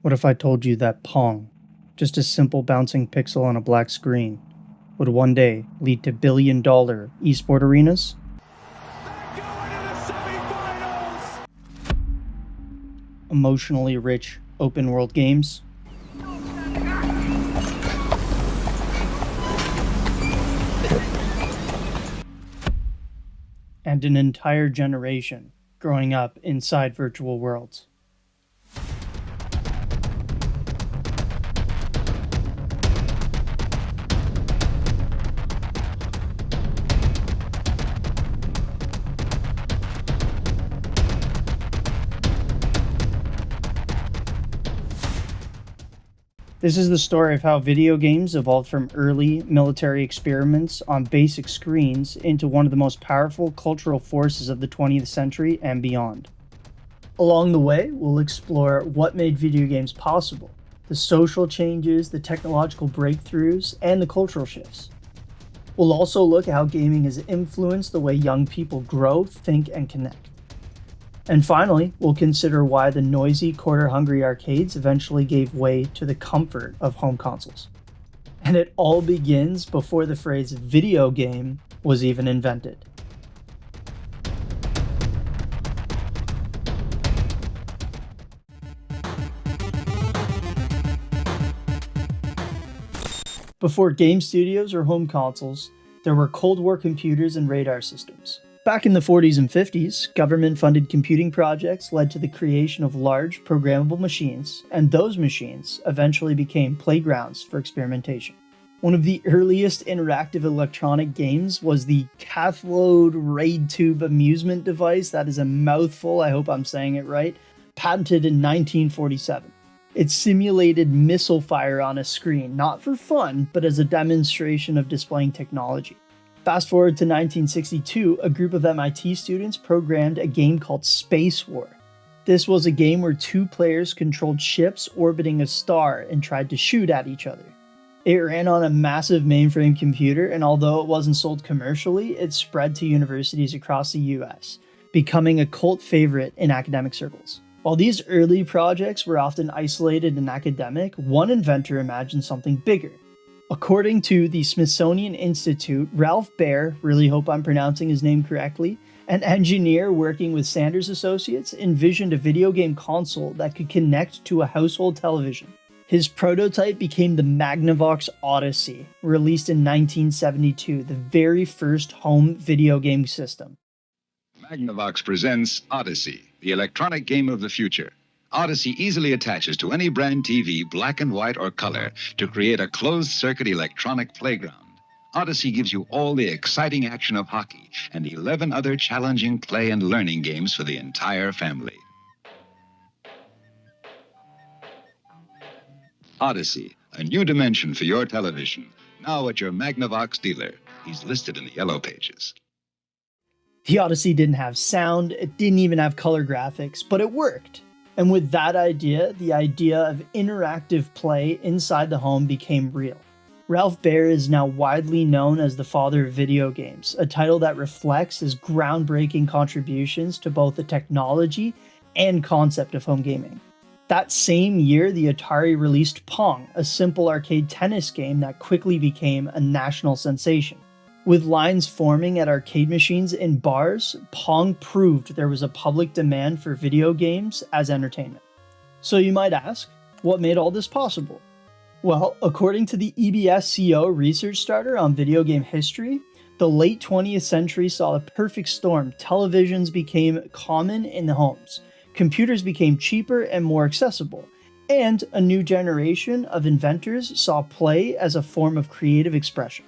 What if I told you that Pong, just a simple bouncing pixel on a black screen, would one day lead to billion-dollar esport arenas? Emotionally rich open-world games? And an entire generation growing up inside virtual worlds. This is the story of how video games evolved from early military experiments on basic screens into one of the most powerful cultural forces of the 20th century and beyond. Along the way, we'll explore what made video games possible, the social changes, the technological breakthroughs, and the cultural shifts. We'll also look at how gaming has influenced the way young people grow, think, and connect. And finally, we'll consider why the noisy, quarter-hungry arcades eventually gave way to the comfort of home consoles. And it all begins before the phrase video game was even invented. Before game studios or home consoles, there were Cold War computers and radar systems. Back in the 40s and 50s, government-funded computing projects led to the creation of large, programmable machines, and those machines eventually became playgrounds for experimentation. One of the earliest interactive electronic games was the cathode ray tube amusement device. That is a mouthful, I hope I'm saying it right, patented in 1947. It simulated missile fire on a screen, not for fun, but as a demonstration of displaying technology. Fast forward to 1962, a group of MIT students programmed a game called Space War. This was a game where two players controlled ships orbiting a star and tried to shoot at each other. It ran on a massive mainframe computer, and although it wasn't sold commercially, it spread to universities across the US, becoming a cult favorite in academic circles. While these early projects were often isolated and academic, one inventor imagined something bigger. According to the Smithsonian Institute, Ralph Baer, really hope I'm pronouncing his name correctly, an engineer working with Sanders Associates, envisioned a video game console that could connect to a household television. His prototype became the Magnavox Odyssey, released in 1972, the very first home video game system. Magnavox presents Odyssey, the electronic game of the future. Odyssey easily attaches to any brand TV, black and white or color, to create a closed-circuit electronic playground. Odyssey gives you all the exciting action of hockey and 11 other challenging play and learning games for the entire family. Odyssey, a new dimension for your television. Now at your Magnavox dealer. He's listed in the yellow pages. The Odyssey didn't have sound, it didn't even have color graphics, but it worked. And with that idea, the idea of interactive play inside the home became real. Ralph Baer is now widely known as the father of video games, a title that reflects his groundbreaking contributions to both the technology and concept of home gaming. That same year, the Atari released Pong, a simple arcade tennis game that quickly became a national sensation. With lines forming at arcade machines in bars, Pong proved there was a public demand for video games as entertainment. So you might ask, what made all this possible? Well, according to the EBS-CO research starter on video game history, the late 20th century saw a perfect storm. Televisions became common in the homes, computers became cheaper and more accessible, and a new generation of inventors saw play as a form of creative expression.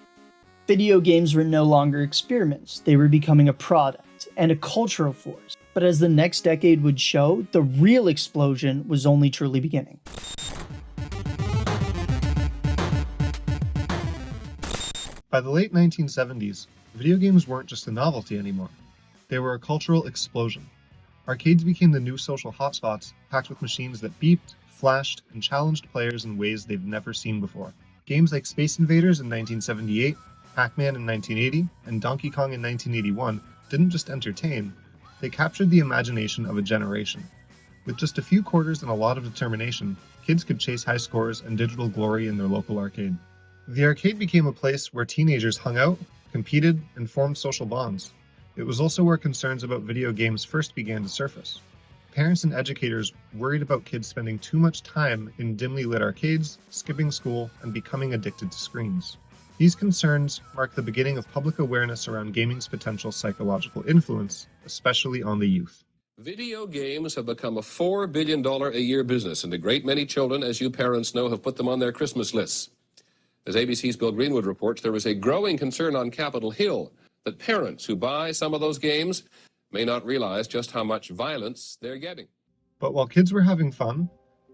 Video games were no longer experiments, they were becoming a product and a cultural force. But as the next decade would show, the real explosion was only truly beginning. By the late 1970s, video games weren't just a novelty anymore. They were a cultural explosion. Arcades became the new social hotspots, packed with machines that beeped, flashed, and challenged players in ways they'd never seen before. Games like Space Invaders in 1978, Pac-Man in 1980, and Donkey Kong in 1981 didn't just entertain, they captured the imagination of a generation. With just a few quarters and a lot of determination, kids could chase high scores and digital glory in their local arcade. The arcade became a place where teenagers hung out, competed, and formed social bonds. It was also where concerns about video games first began to surface. Parents and educators worried about kids spending too much time in dimly lit arcades, skipping school, and becoming addicted to screens. These concerns mark the beginning of public awareness around gaming's potential psychological influence, especially on the youth. Video games have become a $4 billion a year business, and a great many children, as you parents know, have put them on their Christmas lists. As ABC's Bill Greenwood reports, there is a growing concern on Capitol Hill that parents who buy some of those games may not realize just how much violence they're getting. But while kids were having fun,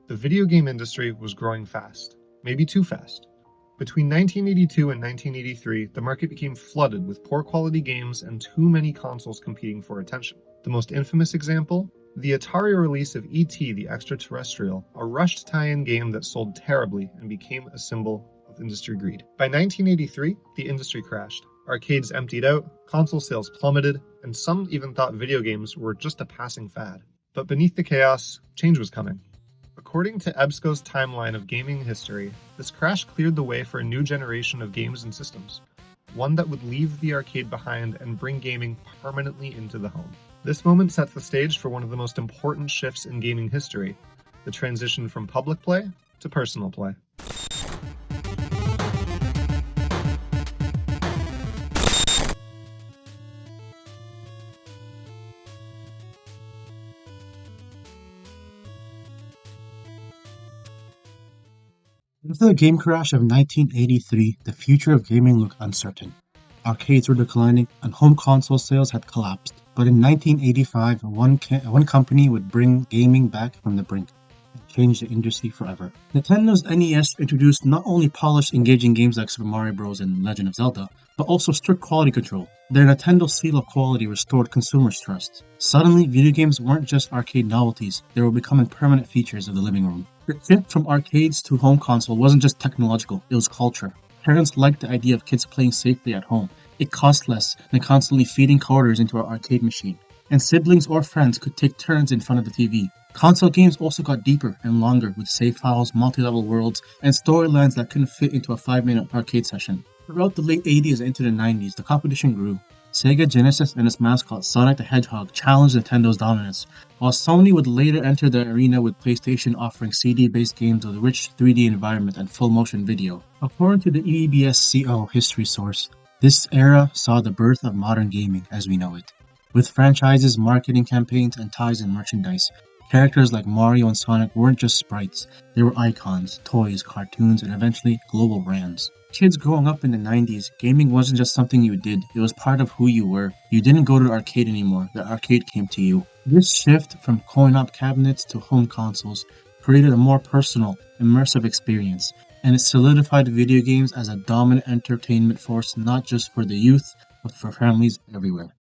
the video game industry was growing fast, maybe too fast. Between 1982 and 1983, the market became flooded with poor quality games and too many consoles competing for attention. The most infamous example? The Atari release of E.T. the Extraterrestrial, a rushed tie-in game that sold terribly and became a symbol of industry greed. By 1983, the industry crashed. Arcades emptied out, console sales plummeted, and some even thought video games were just a passing fad. But beneath the chaos, change was coming. According to EBSCO's timeline of gaming history, this crash cleared the way for a new generation of games and systems, one that would leave the arcade behind and bring gaming permanently into the home. This moment sets the stage for one of the most important shifts in gaming history, the transition from public play to personal play. After the game crash of 1983, the future of gaming looked uncertain. Arcades were declining, and home console sales had collapsed. But in 1985, one company would bring gaming back from the brink and change the industry forever. Nintendo's NES introduced not only polished, engaging games like Super Mario Bros. And Legend of Zelda, but also strict quality control. Their Nintendo seal of quality restored consumers' trust. Suddenly, video games weren't just arcade novelties, they were becoming permanent features of the living room. The shift from arcades to home console wasn't just technological, it was culture. Parents liked the idea of kids playing safely at home. It cost less than constantly feeding quarters into our arcade machine. And siblings or friends could take turns in front of the TV. Console games also got deeper and longer with save files, multi-level worlds, and storylines that couldn't fit into a 5-minute arcade session. Throughout the late 80s and into the 90s, the competition grew. Sega Genesis and its mascot Sonic the Hedgehog challenged Nintendo's dominance, while Sony would later enter the arena with PlayStation offering CD-based games with a rich 3D environment and full-motion video. According to the EBSCO history source, this era saw the birth of modern gaming as we know it. With franchises, marketing campaigns, and ties in merchandise, characters like Mario and Sonic weren't just sprites, they were icons, toys, cartoons, and eventually global brands. Kids growing up in the 90s, gaming wasn't just something you did, it was part of who you were. You didn't go to the arcade anymore, the arcade came to you. This shift from coin-op cabinets to home consoles created a more personal, immersive experience, and it solidified video games as a dominant entertainment force not just for the youth, but for families everywhere.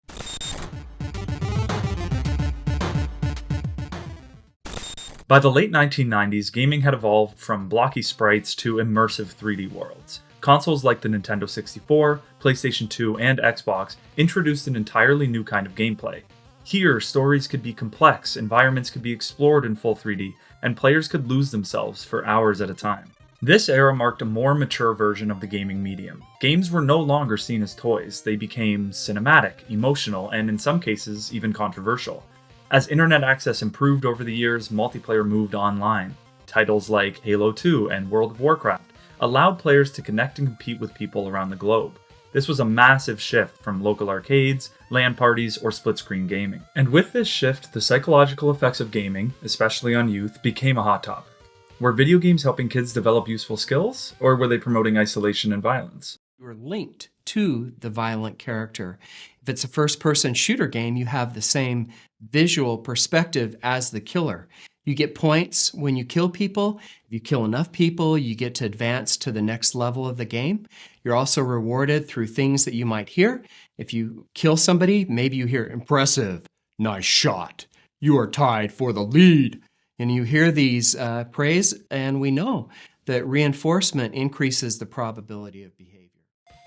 By the late 1990s, gaming had evolved from blocky sprites to immersive 3D worlds. Consoles like the Nintendo 64, PlayStation 2, and Xbox introduced an entirely new kind of gameplay. Here, stories could be complex, environments could be explored in full 3D, and players could lose themselves for hours at a time. This era marked a more mature version of the gaming medium. Games were no longer seen as toys, they became cinematic, emotional, and in some cases, even controversial. As internet access improved over the years, multiplayer moved online. Titles like Halo 2 and World of Warcraft allowed players to connect and compete with people around the globe. This was a massive shift from local arcades, LAN parties, or split-screen gaming. And with this shift, the psychological effects of gaming, especially on youth, became a hot topic. Were video games helping kids develop useful skills, or were they promoting isolation and violence? You're linked to the violent character. If it's a first-person shooter game, you have the same visual perspective as the killer. You get points when you kill people. If you kill enough people, you get to advance to the next level of the game. You're also rewarded through things that you might hear. If you kill somebody, maybe you hear impressive, nice shot, you are tied for the lead. And you hear these praise, and we know that reinforcement increases the probability of behavior.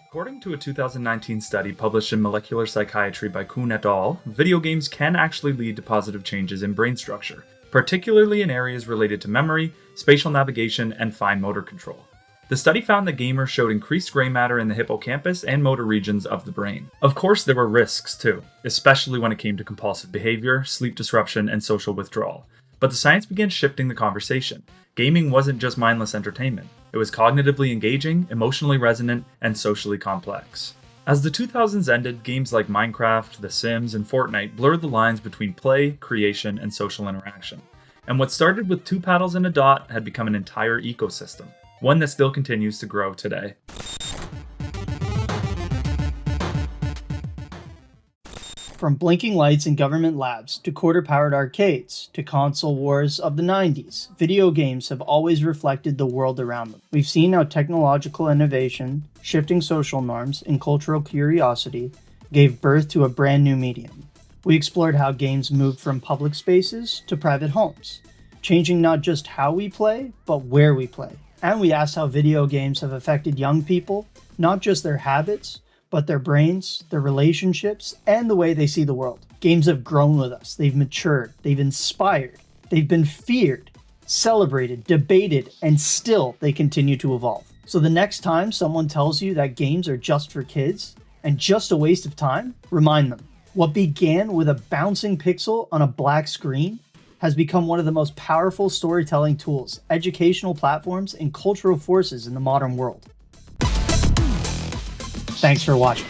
According to a 2019 study published in Molecular Psychiatry by Kuhn et al., video games can actually lead to positive changes in brain structure, particularly in areas related to memory, spatial navigation, and fine motor control. The study found that gamers showed increased gray matter in the hippocampus and motor regions of the brain. Of course, there were risks too, especially when it came to compulsive behavior, sleep disruption, and social withdrawal. But the science began shifting the conversation. Gaming wasn't just mindless entertainment. It was cognitively engaging, emotionally resonant, and socially complex. As the 2000s ended, games like Minecraft, The Sims, and Fortnite blurred the lines between play, creation, and social interaction. And what started with 2 paddles and a dot had become an entire ecosystem, one that still continues to grow today. From blinking lights in government labs to quarter-powered arcades to console wars of the 90s, video games have always reflected the world around them. We've seen how technological innovation, shifting social norms, and cultural curiosity gave birth to a brand new medium. We explored how games moved from public spaces to private homes, changing not just how we play, but where we play. And we asked how video games have affected young people, not just their habits, but their brains, their relationships, and the way they see the world. Games have grown with us, they've matured, they've inspired, they've been feared, celebrated, debated, and still they continue to evolve. So the next time someone tells you that games are just for kids and just a waste of time, remind them, what began with a bouncing pixel on a black screen has become one of the most powerful storytelling tools, educational platforms, and cultural forces in the modern world. Thanks for watching.